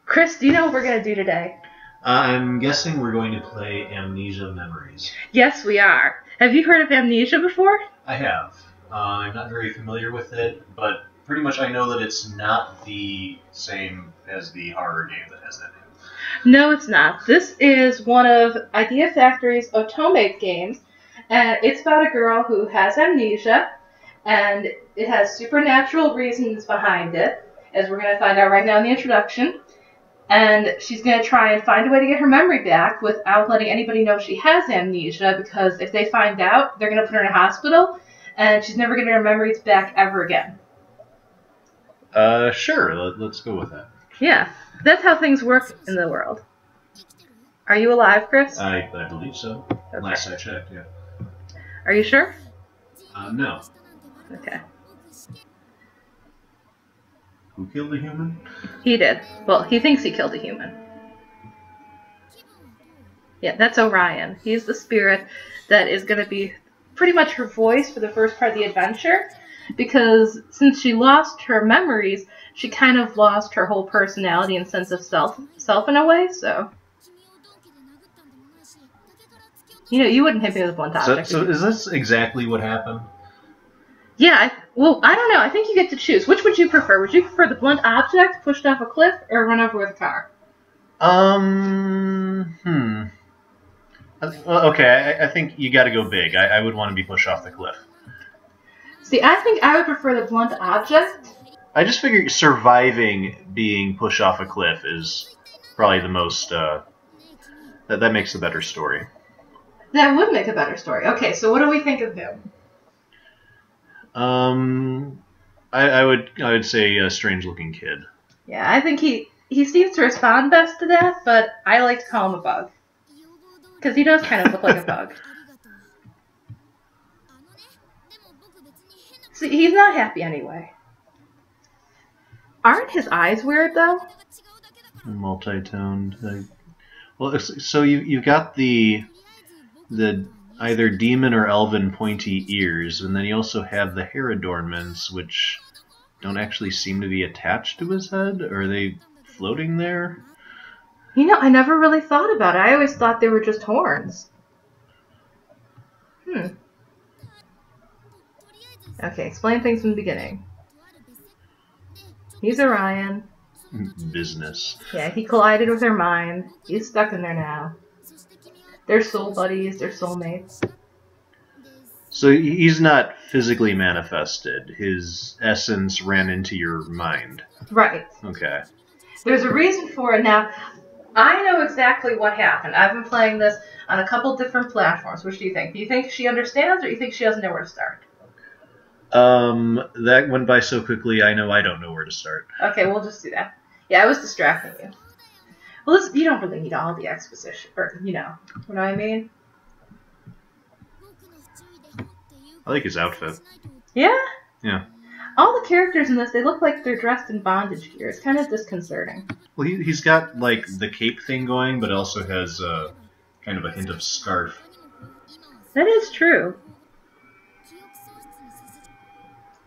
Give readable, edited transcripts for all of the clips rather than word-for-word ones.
Chris, do you know what we're going to do today? I'm guessing we're going to play Amnesia Memories. Yes, we are. Have you heard of Amnesia before? I have. I'm not very familiar with it, but pretty much I know that it's not the same as the horror game that has that name. No, it's not. This is one of Idea Factory's Otome games, and it's about a girl who has amnesia, and it has supernatural reasons behind it, as we're going to find out right now in the introduction. And she's going to try and find a way to get her memory back without letting anybody know she has amnesia, because if they find out, they're going to put her in a hospital, and she's never going to get her memories back ever again. Sure. Let's go with that. Yeah, that's how things work in the world. Are you alive, Chris? I believe so. Okay. Last I checked, yeah. Are you sure? No. Okay. Who killed the human? He did. Well, he thinks he killed a human. Yeah, that's Orion. He's the spirit that is going to be pretty much her voice for the first part of the adventure, because since she lost her memories, she kind of lost her whole personality and sense of self in a way, so... You know, you wouldn't hit me with a blunt object. So is this exactly what happened? Yeah, well, I don't know. I think you get to choose. Which would you prefer? Would you prefer the blunt object pushed off a cliff or run over with a car? Okay, I think you gotta go big. I would want to be pushed off the cliff. See, I think I would prefer the blunt object. I just figure surviving being pushed off a cliff is probably the most, that makes a better story. That would make a better story. Okay, so what do we think of him? I would say a strange-looking kid. Yeah, I think he seems to respond best to that, but I like to call him a bug. Because he does kind of look like a bug. See, he's not happy anyway. Aren't his eyes weird, though? Multi-toned. Well, so you've got the either demon or elven pointy ears, and then you also have the hair adornments, which don't actually seem to be attached to his head. Or are they floating there? You know, I never really thought about it. I always thought they were just horns. Okay, explain things from the beginning. He's Orion. Business. Yeah, he collided with her mind. He's stuck in there now. They're soul buddies, they're soulmates. So he's not physically manifested. His essence ran into your mind. Right. Okay. There's a reason for it. Now, I know exactly what happened. I've been playing this on a couple different platforms. Which do you think? Do you think she understands, or do you think she doesn't know where to start? That went by so quickly, I know I don't know where to start. Okay, we'll just do that. Yeah, I was distracting you. Well, you don't really need all the exposition, or, you know what I mean? I like his outfit. Yeah? Yeah. All the characters in this, they look like they're dressed in bondage gear. It's kind of disconcerting. Well, he's got, like, the cape thing going, but also has, kind of a hint of scarf. That is true.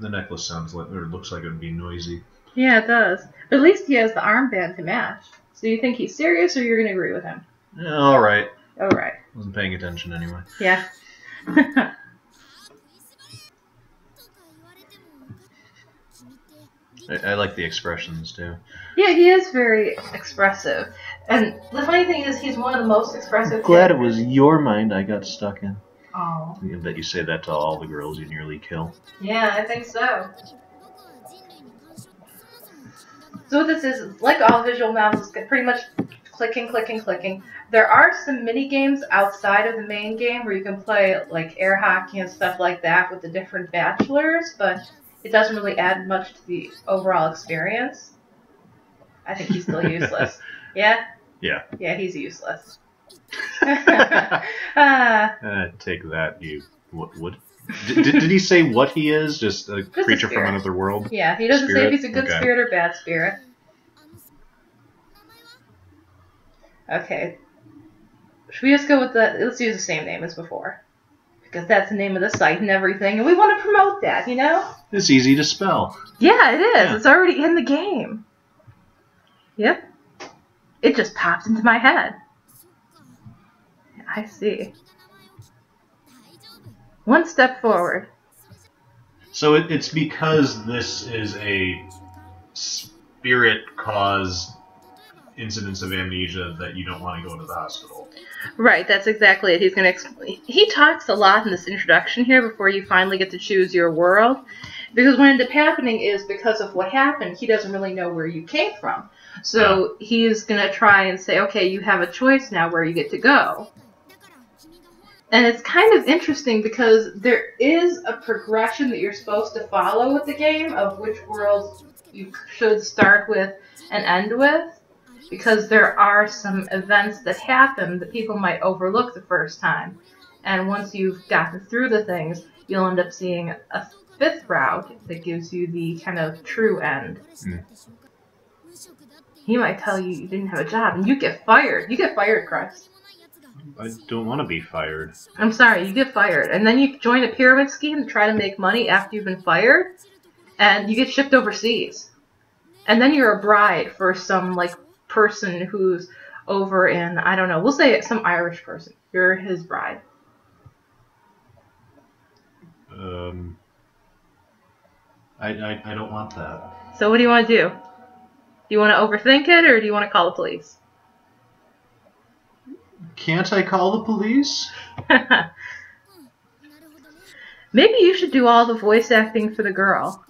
The necklace sounds like, or looks like it would be noisy. Yeah, it does. But at least he has the armband to match. So you think he's serious, or you're going to agree with him? Alright. Alright. Wasn't paying attention anyway. Yeah. I like the expressions, too. Yeah, he is very expressive. And the funny thing is, he's one of the most expressive Glad it was your mind I got stuck in. Oh. I bet you say that to all the girls you nearly kill. Yeah, I think so. So what this is, like all visual novels, pretty much clicking. There are some mini games outside of the main game where you can play like air hockey and stuff like that with the different bachelors, but it doesn't really add much to the overall experience. I think he's still useless. Yeah? Yeah. Yeah, he's useless. Take that, you... What? Did he say what he is? Just a creature from another world? Yeah, he doesn't say if he's a good Okay. spirit or bad spirit. Okay. Should we just go with let's use the same name as before. Because that's the name of the site and everything, and we want to promote that, you know? It's easy to spell. Yeah, it is. Yeah. It's already in the game. Yep. It just popped into my head. I see. One step forward. So it's because this is a spirit-caused incidence of amnesia that you don't want to go to the hospital. Right, that's exactly it. He's going to explain. He talks a lot in this introduction here before you finally get to choose your world. Because what ended up happening is because of what happened, he doesn't really know where you came from. So he's going to try and say, okay, you have a choice now where you get to go. And it's kind of interesting because there is a progression that you're supposed to follow with the game of which worlds you should start with and end with. Because there are some events that happen that people might overlook the first time. And once you've gotten through the things, you'll end up seeing a fifth route that gives you the kind of true end. He might tell you didn't have a job and you get fired. You get fired, Chris. I don't want to be fired. I'm sorry, you get fired. And then you join a pyramid scheme to try to make money after you've been fired. And you get shipped overseas. And then you're a bride for some, like, person who's over in, I don't know, we'll say some Irish person. You're his bride. I don't want that. So what do you want to do? Do you want to overthink it, or do you want to call the police? Can't I call the police? Maybe you should do all the voice acting for the girl.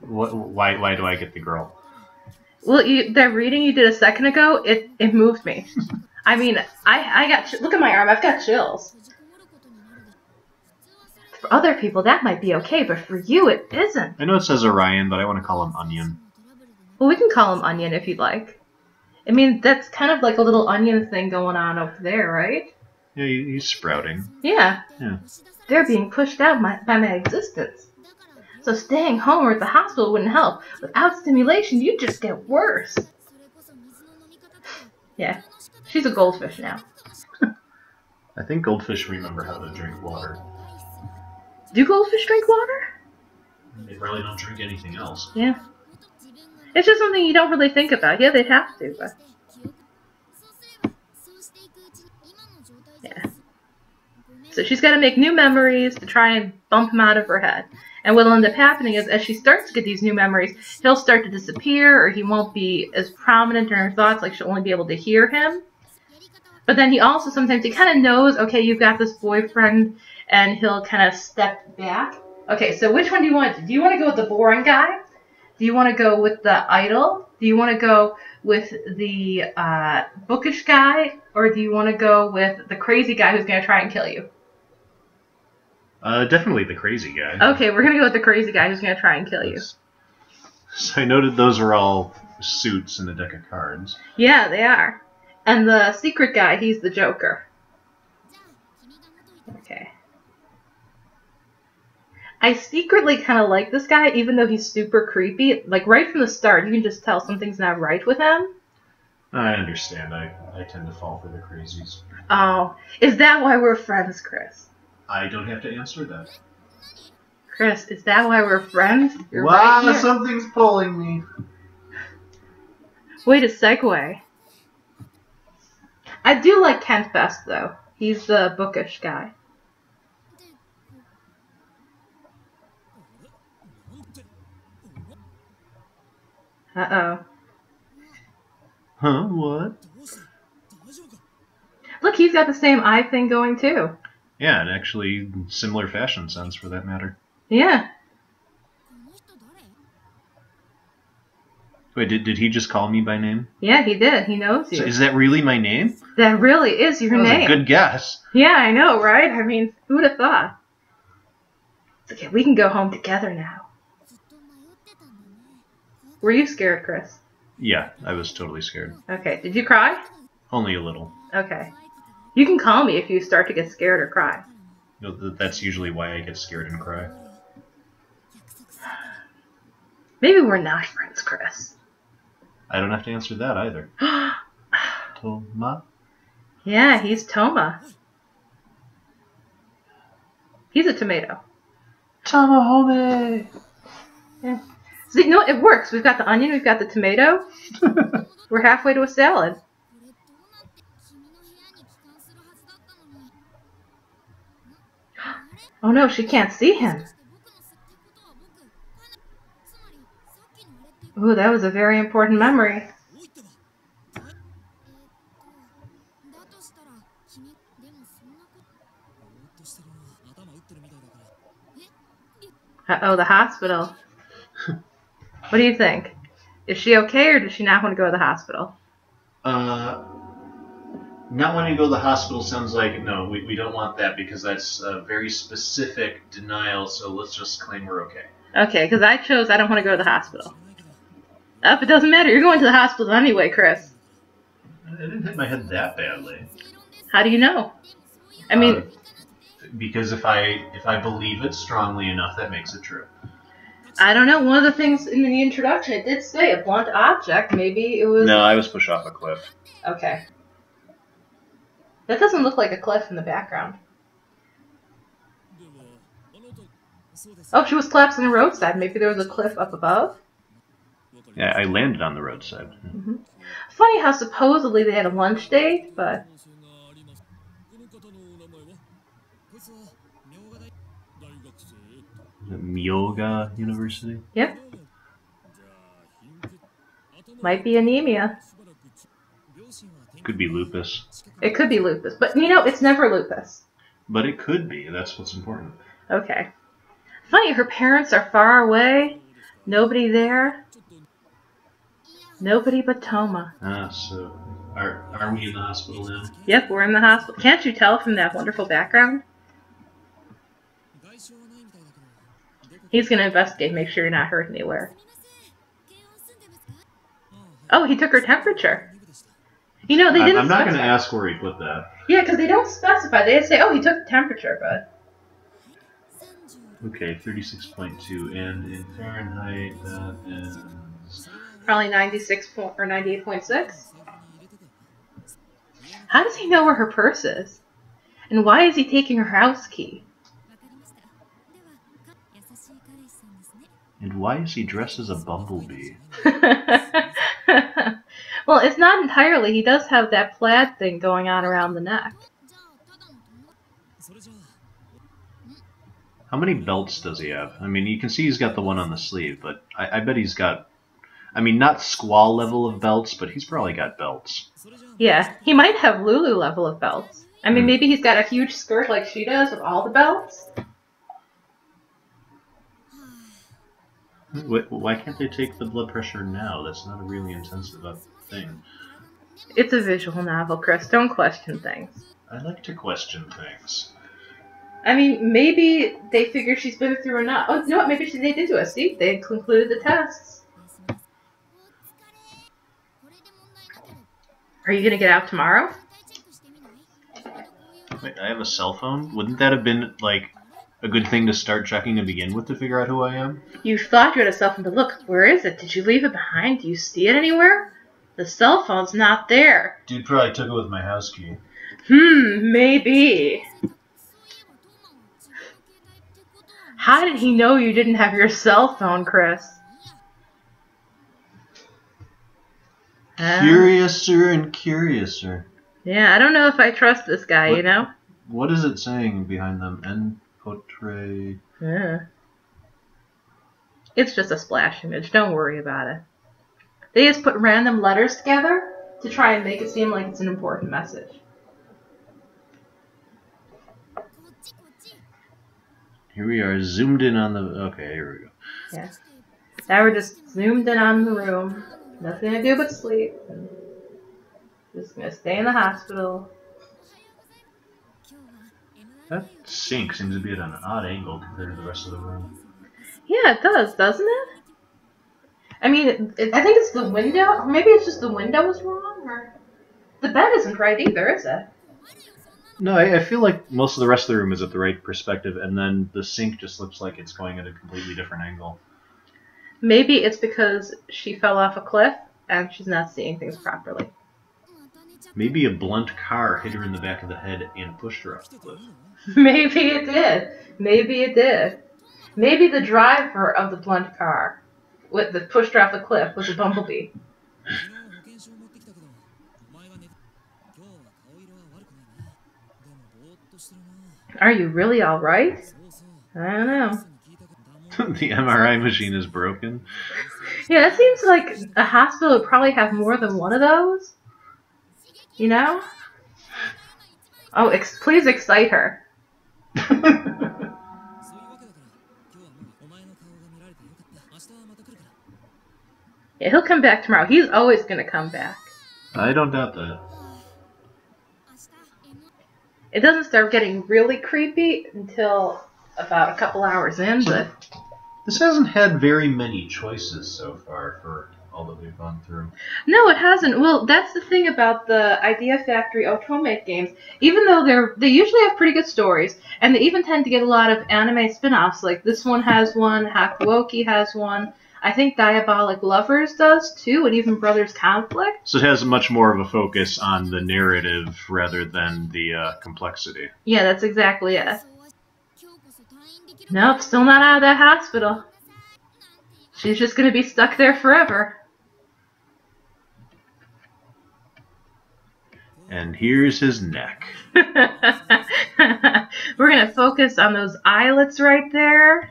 Why do I get the girl? Well, that reading you did a second ago, it moved me. I mean, I got, look at my arm, I've got chills. For other people, that might be okay, but for you, it isn't. I know it says Orion, but I want to call him Onion. Well, we can call him Onion if you'd like. I mean, that's kind of like a little onion thing going on over there, right? Yeah, he's sprouting. Yeah. Yeah. They're being pushed out by my existence. So staying home or at the hospital wouldn't help. Without stimulation, you'd just get worse. Yeah. She's a goldfish now. I think goldfish remember how to drink water. Do goldfish drink water? They probably don't drink anything else. Yeah. It's just something you don't really think about. Yeah, they'd have to, but... Yeah. So she's got to make new memories to try and bump him out of her head. And what'll end up happening is, as she starts to get these new memories, he'll start to disappear, or he won't be as prominent in her thoughts, like she'll only be able to hear him. But then he also sometimes, he kind of knows, okay, you've got this boyfriend, and he'll kind of step back. Okay, so which one do you want to do? Do you want to go with the boring guy? Do you want to go with the idol? Do you want to go with the bookish guy? Or do you want to go with the crazy guy who's going to try and kill you? Definitely the crazy guy. Okay, we're going to go with the crazy guy who's going to try and kill you. So I noted those are all suits in the deck of cards. Yeah, they are. And the secret guy, he's the Joker. Okay. I secretly kind of like this guy, even though he's super creepy. Like, right from the start, you can just tell something's not right with him. I understand. I tend to fall for the crazies. Oh, is that why we're friends, Chris? I don't have to answer that. Chris, is that why we're friends? You're wow, right here. Something's pulling me. Way to segue. I do like Kent best, though. He's the bookish guy. Uh-oh. Huh? What? Look, he's got the same eye thing going, too. Yeah, and actually similar fashion sense, for that matter. Yeah. Wait, did he just call me by name? Yeah, he did. He knows you. So is that really my name? That really is your That was name. a good guess. Yeah, I know, right? I mean, who would have thought? It's okay, we can go home together now. Were you scared, Chris? Yeah, I was totally scared. Okay, did you cry? Only a little. Okay. You can call me if you start to get scared or cry. You know, that's usually why I get scared and cry. Maybe we're not friends, Chris. I don't have to answer that either. Toma? Yeah, he's Toma. He's a tomato. Tomahome! Yeah. See, no, it works. We've got the onion, we've got the tomato. We're halfway to a salad. Oh no, she can't see him. Ooh, that was a very important memory. Uh-oh, the hospital. What do you think? Is she okay, or does she not want to go to the hospital? Not wanting to go to the hospital sounds like, no, we don't want that because that's a very specific denial, so let's just claim we're okay. Okay, because I chose I don't want to go to the hospital. It doesn't matter. You're going to the hospital anyway, Chris. I didn't hit my head that badly. How do you know? I mean... because if I believe it strongly enough, that makes it true. I don't know. One of the things in the introduction, it did say a blunt object. Maybe it was... No, I was pushed off a cliff. Okay. That doesn't look like a cliff in the background. Oh, she was collapsed on the roadside. Maybe there was a cliff up above? Yeah, I landed on the roadside. Mm-hmm. Funny how supposedly they had a lunch date, but... Myoga University? Yep. Might be anemia. Could be lupus. It could be lupus, but you know, it's never lupus. But it could be. That's what's important. Okay. Funny, her parents are far away. Nobody there. Nobody but Toma. So are we in the hospital now? Yep, we're in the hospital. Can't you tell from that wonderful background? He's going to investigate, make sure you're not hurt anywhere. Oh, he took her temperature. You know, they didn't I'm not going to ask where he put that. Yeah, because they don't specify. They just say, oh, he took the temperature, but... Okay, 36.2, and in Fahrenheit, that is... Probably 96 or 98.6? How does he know where her purse is? And why is he taking her house key? And why is he dressed as a bumblebee? Well, it's not entirely. He does have that plaid thing going on around the neck. How many belts does he have? I mean, you can see he's got the one on the sleeve, but I bet he's got... I mean, not Squall level of belts, but he's probably got belts. Yeah, he might have Lulu level of belts. I mean, maybe he's got a huge skirt like she does with all the belts. Why can't they take the blood pressure now? That's not a really intensive thing. It's a visual novel, Chris. Don't question things. I like to question things. I mean, maybe they figure she's been through enough. Oh, you know what? Maybe they did do it. See, they concluded the tests. Are you going to get out tomorrow? Wait, I have a cell phone? Wouldn't that have been, like, a good thing to start checking to begin with to figure out who I am? You thought you had a cell phone, but look, where is it? Did you leave it behind? Do you see it anywhere? The cell phone's not there. Dude probably took it with my house key. Maybe. How did he know you didn't have your cell phone, Chris? Curiouser and curiouser. Yeah, I don't know if I trust this guy, you know? What is it saying behind them? En portrait. Yeah. It's just a splash image. Don't worry about it. They just put random letters together to try and make it seem like it's an important message. Here we are, zoomed in on the... Okay, here we go. Yeah. Now we're just zoomed in on the room. Nothing to do but sleep. And just gonna stay in the hospital. That sink seems to be at an odd angle compared to the rest of the room. Yeah, it does, doesn't it? I mean, I think it's the window. Or maybe it's just the window was wrong. Or the bed isn't right either, is it? No, I feel like most of the rest of the room is at the right perspective, and then the sink just looks like it's going at a completely different angle. Maybe it's because she fell off a cliff and she's not seeing things properly. Maybe a blunt car hit her in the back of the head and pushed her off the cliff. Maybe it did. Maybe it did. Maybe the driver of the blunt car with the pushed her off the cliff was a bumblebee. Are you really all right? I don't know. The MRI machine is broken. Yeah, that seems like a hospital would probably have more than one of those. You know? Oh, please excite her. Yeah, he'll come back tomorrow. He's always gonna come back. I don't doubt that. It doesn't start getting really creepy until about a couple hours in, but... This hasn't had very many choices so far for all that we've gone through. No, it hasn't. Well, that's the thing about the Idea Factory Otome games. Even though they usually have pretty good stories, and they even tend to get a lot of anime spin-offs. Like this one has one, Hakuoki has one. I think Diabolic Lovers does too, and even Brothers Conflict. So it has much more of a focus on the narrative rather than the complexity. Yeah, that's exactly it. Nope, still not out of that hospital. She's just gonna be stuck there forever. And here's his neck. We're gonna focus on those eyelets right there.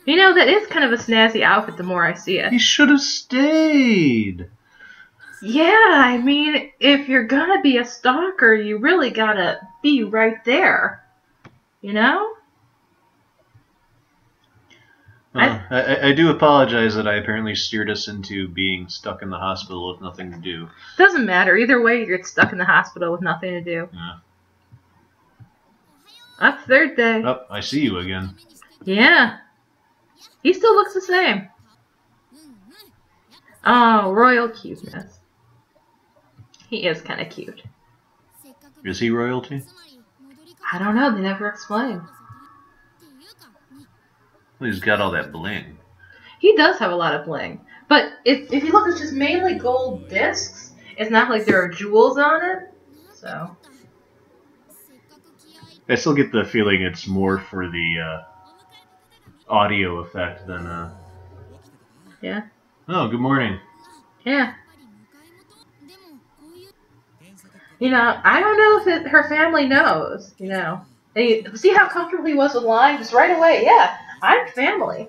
You know, that is kind of a snazzy outfit the more I see it. He should have stayed. Yeah, I mean, if you're gonna be a stalker, you really gotta be right there. You know? I do apologize that I apparently steered us into being stuck in the hospital with nothing to do. Doesn't matter. Either way, you're stuck in the hospital with nothing to do. Yeah. Up third day. Oh, I see you again. Yeah. He still looks the same. Oh, royal cuteness. He is kind of cute. Is he royalty? I don't know. They never explain. Well, he's got all that bling. He does have a lot of bling. But if you look, it's just mainly gold discs. It's not like there are jewels on it. So. I still get the feeling it's more for the audio effect than... Yeah. Oh, good morning. Yeah. You know, I don't know if her family knows, you know. And see how comfortable he was with lying? Just right away, yeah, I'm family.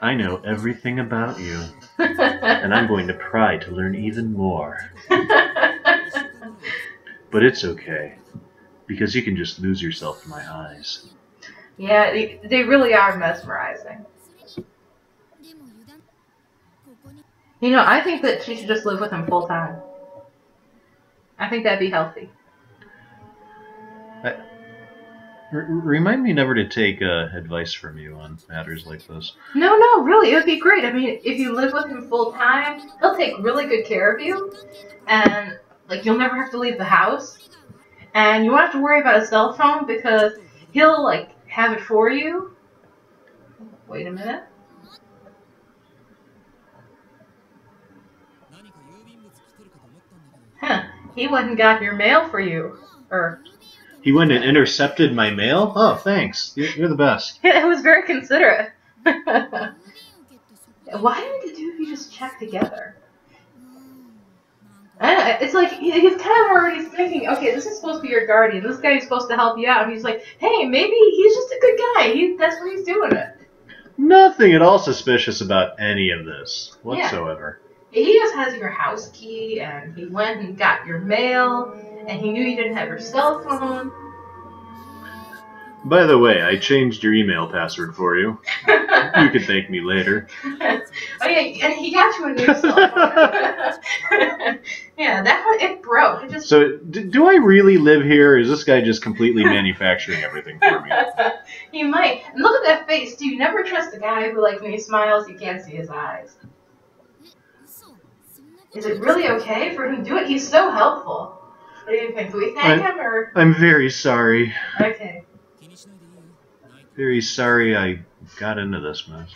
I know everything about you. And I'm going to pry to learn even more. But it's okay. Because you can just lose yourself in my eyes. Yeah, they really are mesmerizing. You know, I think that she should just live with him full time. I think that'd be healthy. Remind me never to take advice from you on matters like this. No, really, it would be great. I mean, if you live with him full time, he'll take really good care of you. And, like, you'll never have to leave the house. And you won't have to worry about a cell phone because he'll, like, have it for you. Wait a minute. Huh. He went and got your mail for you. He went and intercepted my mail? Oh, thanks. You're the best. Yeah, it was very considerate. Why didn't the two of you just check together? I don't know, it's like, he's kind of already thinking, okay, this is supposed to be your guardian. This guy is supposed to help you out. And he's like, hey, maybe he's just a good guy. That's what he's doing it. Nothing at all suspicious about any of this whatsoever. Yeah. He just has your house key, and he went and got your mail, and he knew you didn't have your cell phone. By the way, I changed your email password for you. You can thank me later. Oh yeah, and he got you a new cell phone. Yeah, that one, it broke. It just... So, do I really live here, or is this guy just completely manufacturing everything for me? He might. And look at that face, too. You never trust a guy who, like, when he smiles, you can't see his eyes. Is it really okay for him to do it? He's so helpful. What do you think? Do we thank him, or...? I'm very sorry. Okay. Very sorry I got into this mess.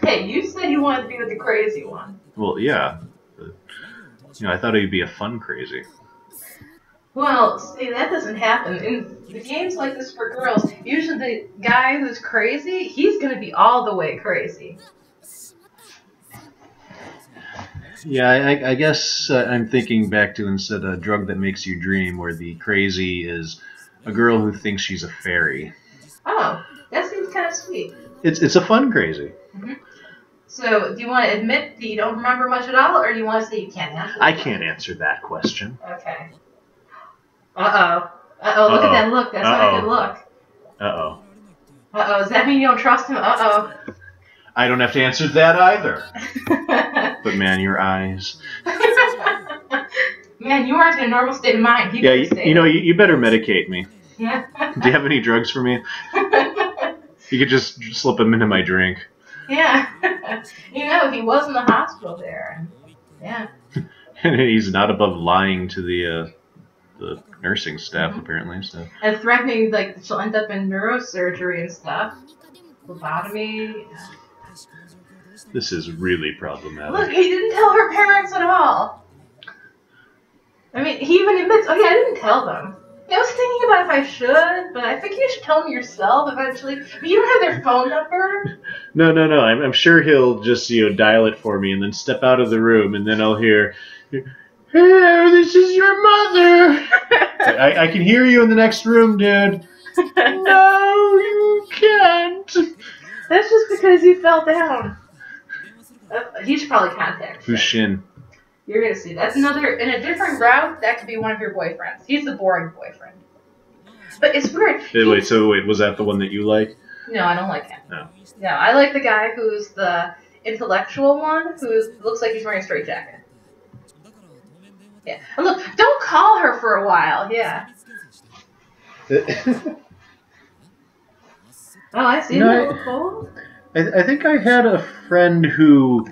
Hey, you said you wanted to be with the crazy one. Well, yeah. But, I thought he'd be a fun crazy. Well, see, that doesn't happen. In the games like this for girls, usually the guy who's crazy, he's gonna be all the way crazy. Yeah, I guess I'm thinking back to instead a drug that makes you dream, where the crazy is a girl who thinks she's a fairy. Oh, that seems kind of sweet. It's a fun crazy. Hmm. So, do you want to admit that you don't remember much at all, or do you want to say you can't answer? I can't answer that question. Okay. Uh-oh, look at that look. That's not a good look. Uh-oh. Uh-oh, does that mean you don't trust him? Uh-oh. I don't have to answer that either. But man, your eyes. Man, you aren't in a normal state of mind. Yeah, you better medicate me. Yeah. Do you have any drugs for me? You could just slip them into my drink. Yeah. He was in the hospital there. Yeah. And he's not above lying to the nursing staff, apparently. So. And threatening, like, she'll end up in neurosurgery and stuff. Lobotomy. This is really problematic. Look, he didn't tell her parents at all. I mean, he even admits, oh yeah, I didn't tell them. I was thinking about if I should, but I think you should tell them yourself eventually. But you don't have their phone number. No. I'm sure he'll just dial it for me and then step out of the room, and then I'll hear, "Hey, this is your mother." I can hear you in the next room, dude. No, you can't. That's just because you fell down. He should probably contact you. Who's Shin? You're gonna see. That's another, in a different route, that could be one of your boyfriends. He's the boring boyfriend. But it's weird. Wait, was that the one that you like? No, I don't like him. No. No, I like the guy who's the intellectual one, who looks like he's wearing a straitjacket. Yeah. And look, don't call her for a while. Yeah. Oh, I see. I think I had a friend who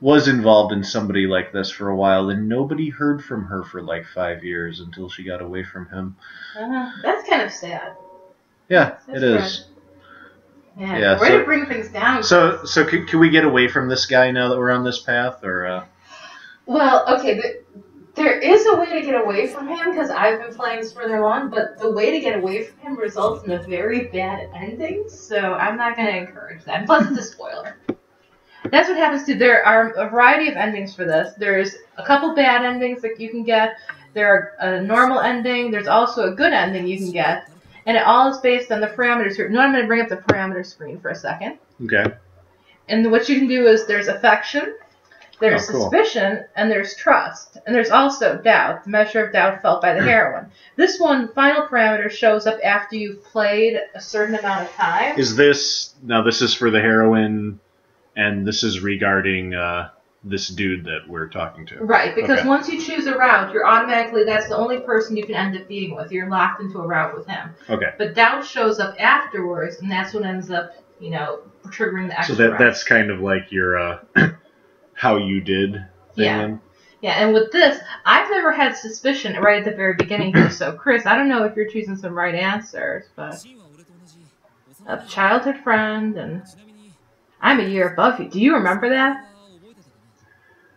was involved in somebody like this for a while, and nobody heard from her for like 5 years until she got away from him. That's kind of sad. Yeah, it is. Yeah, way to bring things down. So can we get away from this guy now that we're on this path, or? Well, okay, there is a way to get away from him, because I've been playing this further along, but the way to get away from him results in a very bad ending, so I'm not going to encourage that. Plus, it's a spoiler. That's what happens too. There are a variety of endings for this. There's a couple bad endings that you can get. There are a normal ending. There's also a good ending you can get. And it all is based on the parameters here. No, I'm going to bring up the parameter screen for a second. Okay. And what you can do is there's affection, there's suspicion, and there's trust. And there's also doubt, the measure of doubt felt by the heroine. This one, final parameter, shows up after you've played a certain amount of time. This is for the heroine, and this is regarding this dude that we're talking to. Right, because once you choose a route, you're automatically, that's the only person you can end up being with. You're locked into a route with him. Okay. But doubt shows up afterwards, and that's what ends up, triggering the extra So that's kind of like your how you did thing. Yeah. Yeah, and with this, I've never had suspicion right at the very beginning here. So, Chris, I don't know if you're choosing some right answers, but a childhood friend, and I'm a year above you. Do you remember that?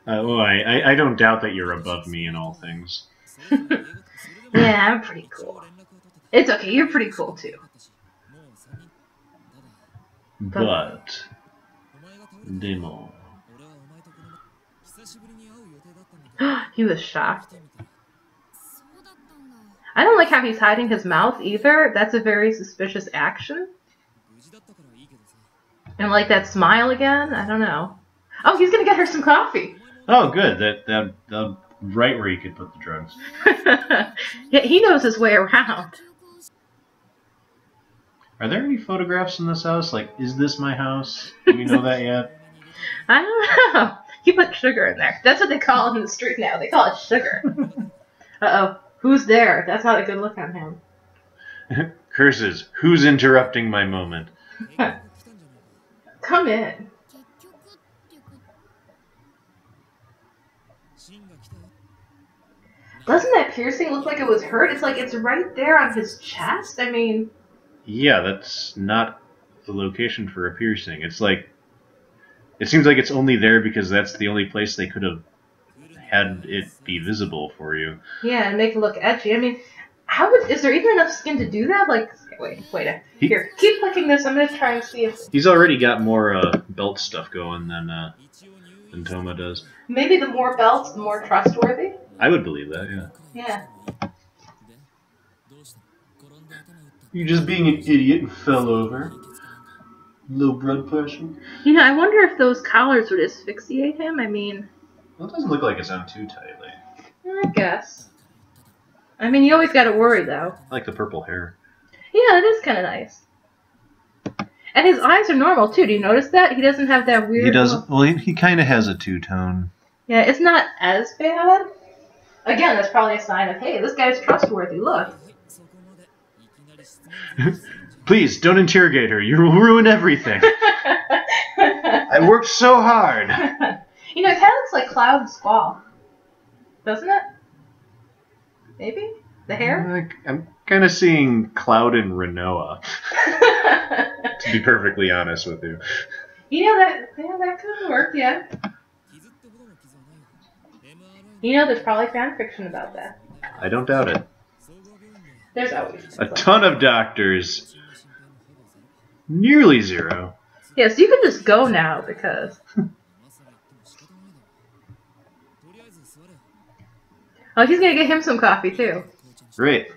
I don't doubt that you're above me in all things. Yeah, I'm pretty cool. It's okay, you're pretty cool too. But demo. He was shocked. I don't like how he's hiding his mouth either. That's a very suspicious action. And like that smile again? I don't know. Oh, he's gonna get her some coffee. Oh, good. That right where you could put the drugs. Yeah, he knows his way around. Are there any photographs in this house? Like, is this my house? Do we know that yet? I don't know. He put sugar in there. That's what they call it in the street now. They call it sugar. Uh-oh. Who's there? That's not a good look on him. Curses. Who's interrupting my moment? Come in. Doesn't that piercing look like it was hurt? It's like it's right there on his chest. I mean... Yeah, that's not the location for a piercing. It's like... It seems like it's only there because that's the only place they could have had it be visible for you. Yeah, and make it look edgy. I mean, is there even enough skin to do that? Like, wait. Here, keep clicking this. I'm gonna try and see if he's already got more belt stuff going than Toma does. Maybe the more belts, the more trustworthy. I would believe that. Yeah. Yeah. You're just being an idiot and fell over. Low blood pressure. You know, I wonder if those collars would asphyxiate him. I mean, well, it doesn't look like it's on too tightly. I guess. I mean, you always got to worry though. I like the purple hair. Yeah, it is kind of nice. And his eyes are normal too. Do you notice that? He doesn't have that weird. He does. Well, he kind of has a two-tone. Yeah, it's not as bad. Again, that's probably a sign of, hey, this guy's trustworthy. Look. Please don't interrogate her. You will ruin everything. I worked so hard. You know, it kind of looks like Cloud and Squall, doesn't it? Maybe the hair. I'm kind of seeing Cloud and Renoa. To be perfectly honest with you. You know that could work, yeah. You know, there's probably fan fiction about that. I don't doubt it. There's always a ton of doctors. Nearly zero. Yeah, so you can just go now because. Oh, he's gonna get him some coffee too. Great.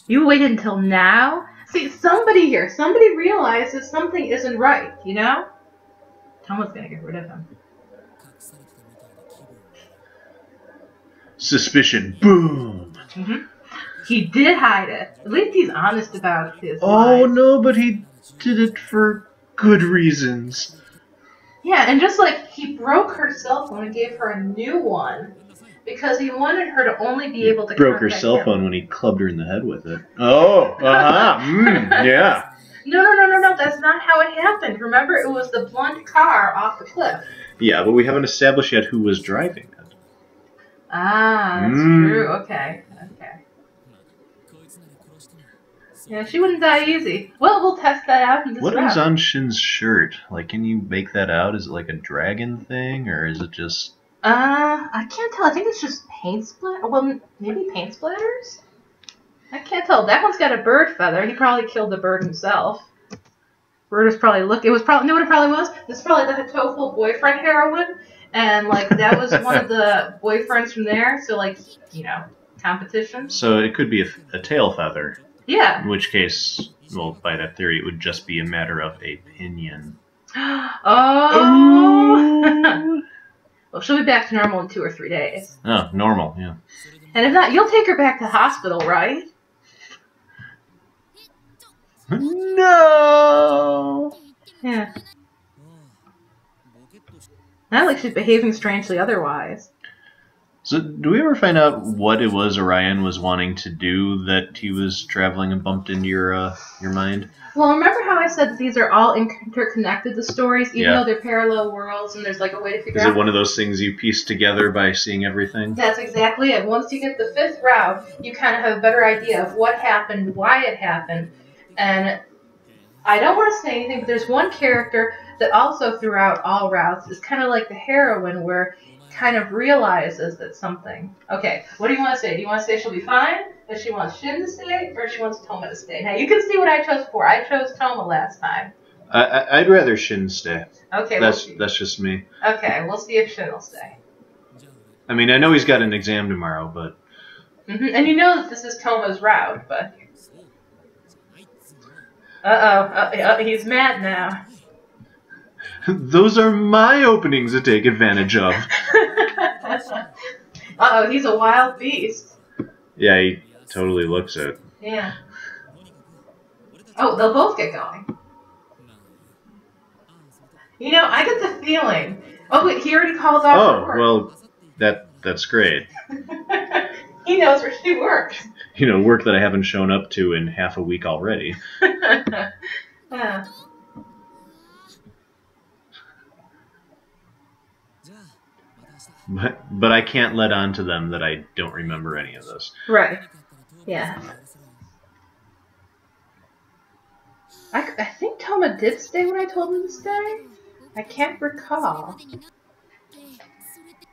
You waited until now? See, somebody realizes something isn't right, you know? Toma's gonna get rid of him. Suspicion. Boom. Mm-hmm. He did hide it. At least he's honest about his lies. Oh, no, but he did it for good reasons. Yeah, and just like he broke her cell phone and gave her a new one because he wanted her to only be able to broke her cell phone when he clubbed her in the head with it. Oh, yeah. No, that's not how it happened. Remember, it was the blunt car off the cliff. Yeah, but we haven't established yet who was driving it. Ah, that's true. Okay. Yeah, she wouldn't die easy. Well, we'll test that out in this round. What is on Shin's shirt? Like, can you make that out? Is it like a dragon thing, or is it just... I can't tell. I think it's just paint splatter. Well, maybe paint splatters? I can't tell. That one's got a bird feather. He probably killed the bird himself. Bird was probably looking... Know what it probably was? This is probably the Hatoful boyfriend heroine. And, like, that was one of the boyfriends from there. So, like, you know, competition. So it could be a tail feather. Yeah. In which case, well, by that theory, it would just be a matter of a pinion. Oh! Well, she'll be back to normal in 2 or 3 days. Oh, normal, yeah. And if not, you'll take her back to hospital, right? No! Yeah. Not like she's behaving strangely otherwise. So, do we ever find out what it was Orion was wanting to do that he was traveling and bumped into your mind? Well, remember how I said that these are all interconnected, the stories, even though they're parallel worlds, and there's like a way to figure out... Is it one of those things you piece together by seeing everything? That's exactly it. Once you get the 5th route, you kind of have a better idea of what happened, why it happened, and I don't want to say anything, but there's one character that also throughout all routes is kind of like the heroine, where kind of realizes that something... Okay, what do you want to say? Do you want to say she'll be fine? That she wants Shin to stay? Or she wants Toma to stay? Now, you can see what I chose for. I chose Toma last time. I'd rather Shin stay. Okay, that's just me. Okay, we'll see if Shin will stay. I mean, I know he's got an exam tomorrow, but... Mm-hmm. And you know that this is Toma's route, but... Uh-oh, he's mad now. Those are my openings to take advantage of. Uh-oh, he's a wild beast. Yeah, he totally looks it. Yeah. Oh, they'll both get going. You know, I get the feeling... Oh, wait, he already called off her work. Well, that's great. He knows where she works. You know, work that I haven't shown up to in half a week already. Yeah. But I can't let on to them that I don't remember any of this. Right. Yeah. I think Toma did stay when I told him to stay. I can't recall.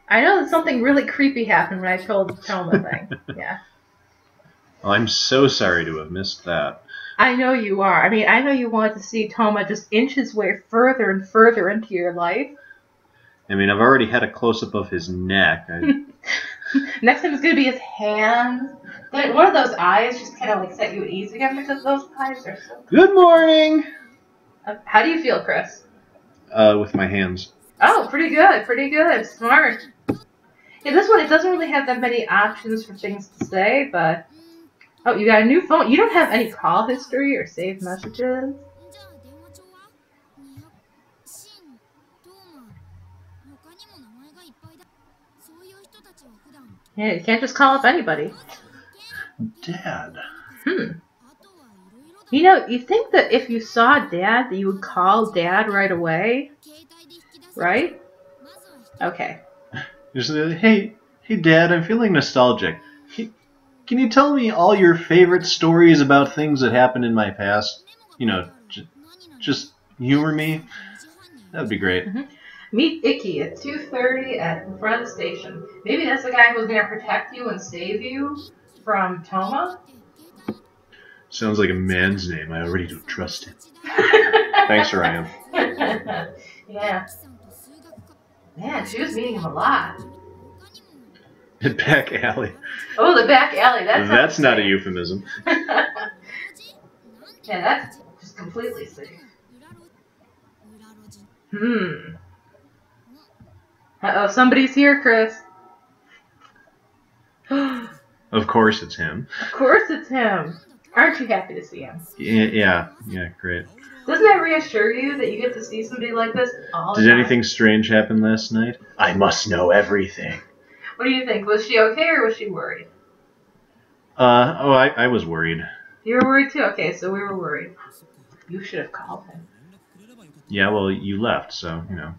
I know that something really creepy happened when I told the Toma thing. Yeah. Well, I'm so sorry to have missed that. I know you are. I mean, I know you wanted to see Toma just inch his way further and further into your life. I mean, I've already had a close-up of his neck. Next time it's going to be his hands. One of those eyes just kind of like set you at ease again because those eyes are so... Good morning! How do you feel, Chris? With my hands. Oh, pretty good, pretty good. Smart. Yeah, this one, it doesn't really have that many options for things to say, but... Oh, you got a new phone. You don't have any call history or saved messages? Yeah, you can't just call up anybody. Dad. You know, you think that if you saw Dad, that you would call Dad right away? Right? Okay. Just, hey, Dad, I'm feeling nostalgic. Can you tell me all your favorite stories about things that happened in my past? You know, just humor me? That would be great. Meet Icky at 2:30 at the front of the station. Maybe that's the guy who's going to protect you and save you from Toma? Sounds like a man's name. I already don't trust him. Thanks, Ryan. Yeah. Man, she was meeting him a lot. Back alley. Oh, the back alley. That's not a euphemism. Yeah, that's just completely safe. Uh-oh, somebody's here, Chris. Of course it's him. Of course it's him. Aren't you happy to see him? Yeah, great. Doesn't that reassure you that you get to see somebody like this all the time? Did anything strange happen last night? I must know everything. What do you think? Was she okay or was she worried? I was worried. You were worried too? Okay, so we were worried. You should have called him. Yeah, well, you left, so, you know.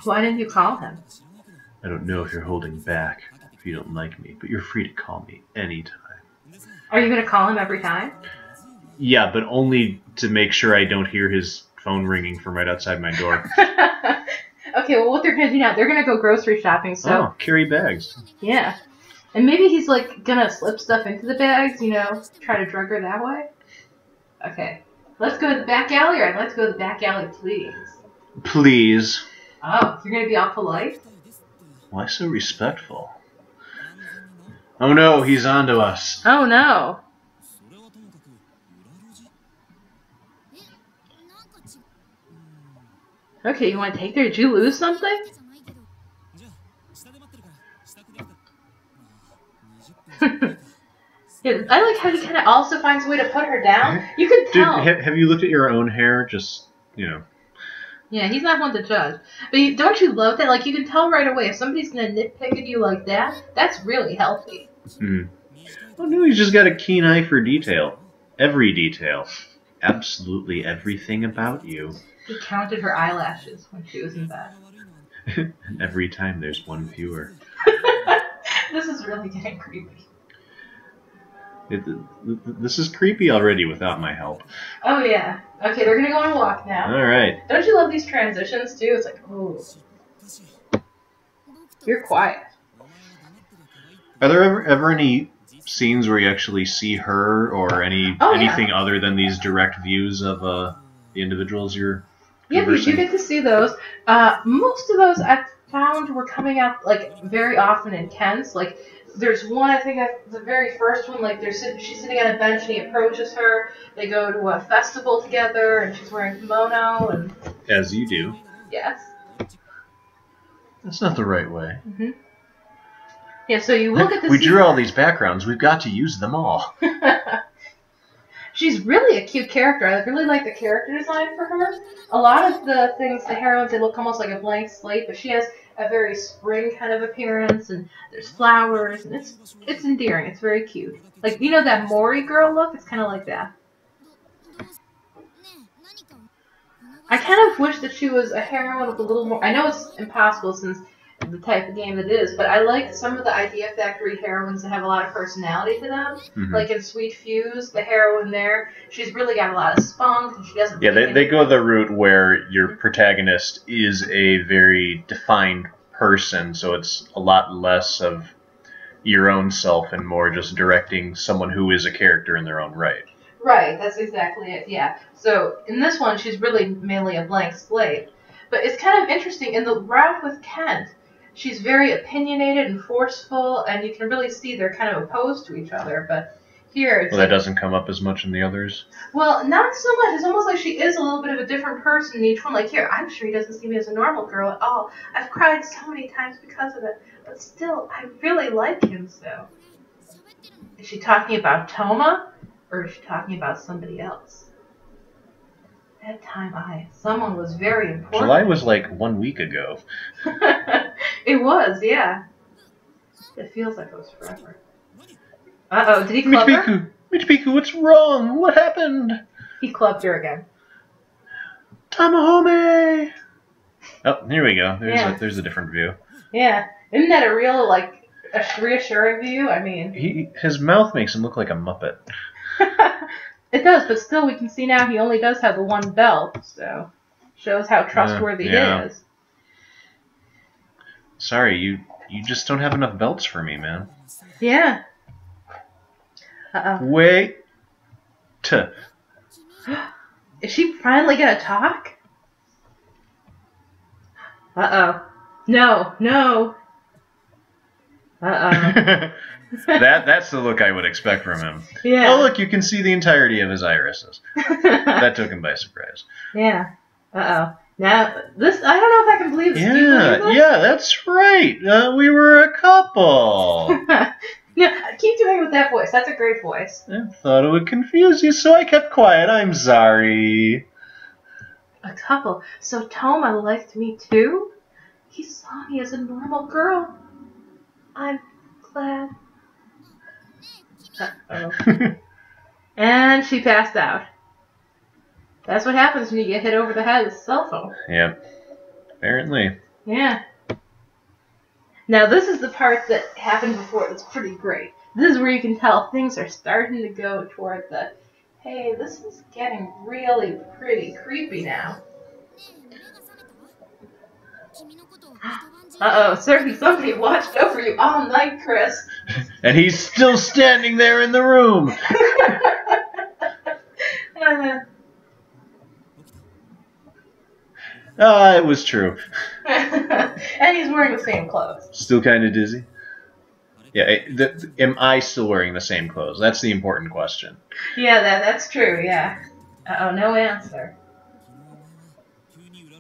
Why didn't you call him? I don't know if you're holding back, if you don't like me, but you're free to call me anytime. Are you going to call him every time? Yeah, but only to make sure I don't hear his phone ringing from right outside my door. Okay, well, what they're going to do now, they're going to go grocery shopping, so... Oh, carry bags. Yeah. And maybe he's, like, going to slip stuff into the bags, you know, try to drug her that way? Okay. Let's go to the back alley, or let's go to the back alley, please. Please. Oh, you're going to be all polite? Why so respectful? Oh no, he's onto us. Oh no. Okay, you want to take her? Did you lose something? Yeah, I like how he kind of also finds a way to put her down. You can tell. Dude, have you looked at your own hair? Just, you know. Yeah, he's not one to judge. But don't you love that? Like, you can tell right away if somebody's going to nitpick at you like that, that's really healthy. Oh no, he's just got a keen eye for detail. Every detail. Absolutely everything about you. He counted her eyelashes when she was in bed. And every time there's one fewer. This is really getting creepy. This is creepy already without my help. Oh yeah. Okay, they're gonna go on a walk now. Alright. Don't you love these transitions too? It's like, ooh. You're quiet. Are there ever any scenes where you actually see her or anything other than these direct views of the individuals you're conversing? Yeah, you get to see those. Most of those I found were coming out like very often in tents. Like there's one, I think the very first one, like she's sitting on a bench and he approaches her. They go to a festival together and she's wearing kimono and... As you do. Yes. That's not the right way. Mm-hmm. Yeah, so you will get to see... We drew all these backgrounds. We've got to use them all. She's really a cute character. I really like the character design for her. A lot of the things, the heroines, they look almost like a blank slate, but she has a very spring kind of appearance, and there's flowers, and it's endearing. It's very cute. Like, you know that Mori girl look? It's kind of like that. I kind of wish that she was a heroine with a little more... I know it's impossible since the type of game it is, but I like some of the Idea Factory heroines that have a lot of personality to them. Mhm. Like in Sweet Fuse, the heroine there, she's really got a lot of spunk, and she doesn't. Yeah, they go the route where your protagonist is a very defined person, so it's a lot less of your own self and more just directing someone who is a character in their own right. Right, that's exactly it, yeah. So in this one, she's really mainly a blank slate. But it's kind of interesting, in the route with Kent, she's very opinionated and forceful, and you can really see they're kind of opposed to each other. But here, it's Well, that doesn't come up as much in the others? Well, not so much. It's almost like she is a little bit of a different person in each one. Like here, I'm sure he doesn't see me as a normal girl at all. I've cried so many times because of it. But still, I really like him so. Is she talking about Toma? Or is she talking about somebody else? That time someone was very important. July was like 1 week ago. It was, yeah. It feels like it was forever. Uh-oh, did he club her? Michibiku, what's wrong? What happened? He clubbed her again. Tamahome! Oh, here we go. There's a different view. Yeah. Isn't that a real, like, a reassuring view? I mean... His mouth makes him look like a Muppet. It does, but still we can see now he only does have the one belt, so shows how trustworthy he is. Sorry, you just don't have enough belts for me, man. Yeah. Uh-oh. Wait. Is she finally gonna talk? Uh-oh. No. Uh-oh. That's the look I would expect from him. Yeah. Oh, look, you can see the entirety of his irises. That took him by surprise. Yeah. Uh-oh. Now, this, I don't know if I can believe this. Do you believe this? Yeah, that's right. We were a couple. Yeah, keep doing it with that voice. That's a great voice. I thought it would confuse you, so I kept quiet. I'm sorry. A couple. So Toma liked me too? He saw me as a normal girl. I'm glad. Uh-oh. And she passed out. That's what happens when you get hit over the head with a cell phone. Yep. Apparently. Yeah. Now this is the part that happened before that's pretty great. This is where you can tell things are starting to go toward the, hey, this is getting really pretty creepy now. Uh-oh, somebody watched over you all night, Chris. And he's still standing there in the room. It was true. And he's wearing the same clothes. Still kind of dizzy? Yeah, am I still wearing the same clothes? That's the important question. Yeah, that's true, yeah. Uh-oh, no answer.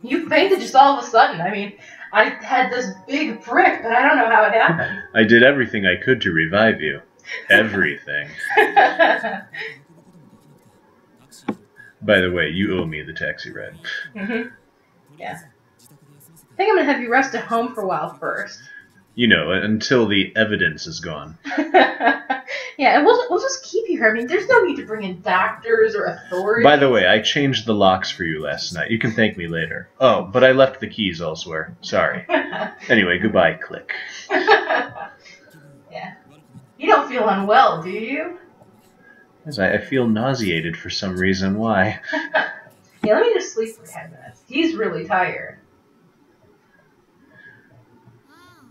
You fainted just all of a sudden. I mean, I had this big brick, but I don't know how it happened. I did everything I could to revive you. Everything. By the way, you owe me the taxi ride. Mm-hmm. Yeah. I think I'm going to have you rest at home for a while first. You know, until the evidence is gone. Yeah, and we'll just keep you here. I mean, there's no need to bring in doctors or authorities. By the way, I changed the locks for you last night. You can thank me later. Oh, but I left the keys elsewhere. Sorry. Anyway, goodbye, click. Yeah. You don't feel unwell, do you? As I feel nauseated for some reason. Why? Yeah, let me just sleep for 10 minutes. He's really tired.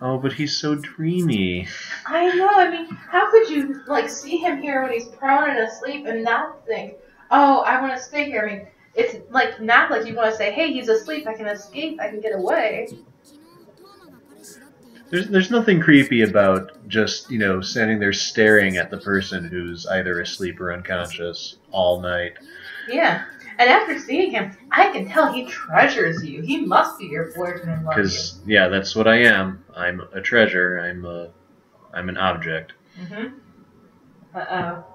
Oh, but he's so dreamy. I know, I mean, how could you, like, see him here when he's prone and asleep and not think, oh, I want to stay here? I mean, it's, like, not like you want to say, hey, he's asleep, I can escape, I can get away. There's nothing creepy about just, you know, standing there staring at the person who's either asleep or unconscious all night. Yeah. And after seeing him, I can tell he treasures you. He must be your boyfriend and love you. Because, yeah, that's what I am. I'm a treasure. I'm an object. Mm-hmm. Uh-oh.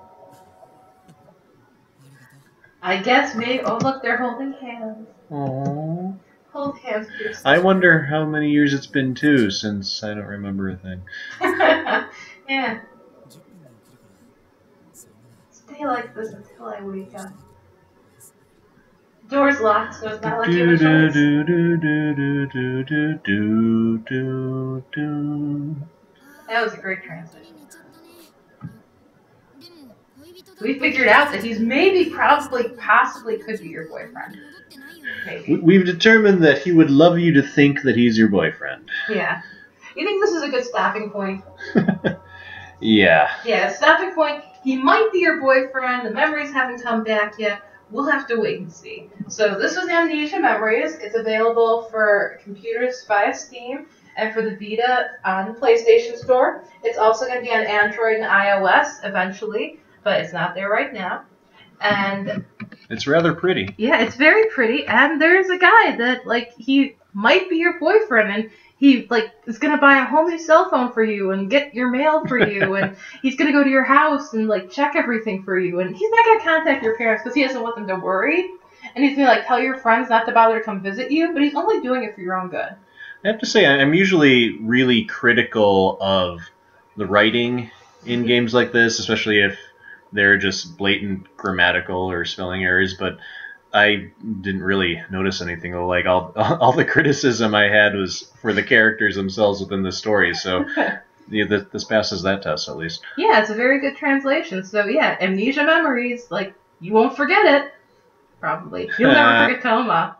I guess maybe... Oh, look, they're holding hands. Aww. Hold hands. I wonder how many years it's been, too, since I don't remember a thing. Yeah. Stay like this until I wake up. Door's locked, so it's not like you have a choice. That was a great transition. We figured out that he's maybe, probably, possibly could be your boyfriend. Maybe. We've determined that he would love you to think that he's your boyfriend. Yeah. You think this is a good stopping point? Yeah. Yeah, stopping point. He might be your boyfriend. The memories haven't come back yet. We'll have to wait and see. So this was Amnesia Memories. It's available for computers via Steam and for the Vita on the PlayStation Store. It's also going to be on Android and iOS eventually, but it's not there right now. And it's rather pretty. Yeah, it's very pretty. And there's a guy that, like, he might be your boyfriend, and he, like, is going to buy a whole new cell phone for you and get your mail for you, and he's going to go to your house and, like, check everything for you. And he's not going to contact your parents because he doesn't want them to worry. And he's going to, like, tell your friends not to bother to come visit you, but he's only doing it for your own good. I have to say, I'm usually really critical of the writing in games like this, especially if they're just blatant grammatical or spelling errors, but I didn't really notice anything. Like, all the criticism I had was for the characters themselves within the story, so yeah, this passes that test at least. Yeah, it's a very good translation. So yeah, Amnesia Memories, like, you won't forget it. Probably. You'll never forget Toma.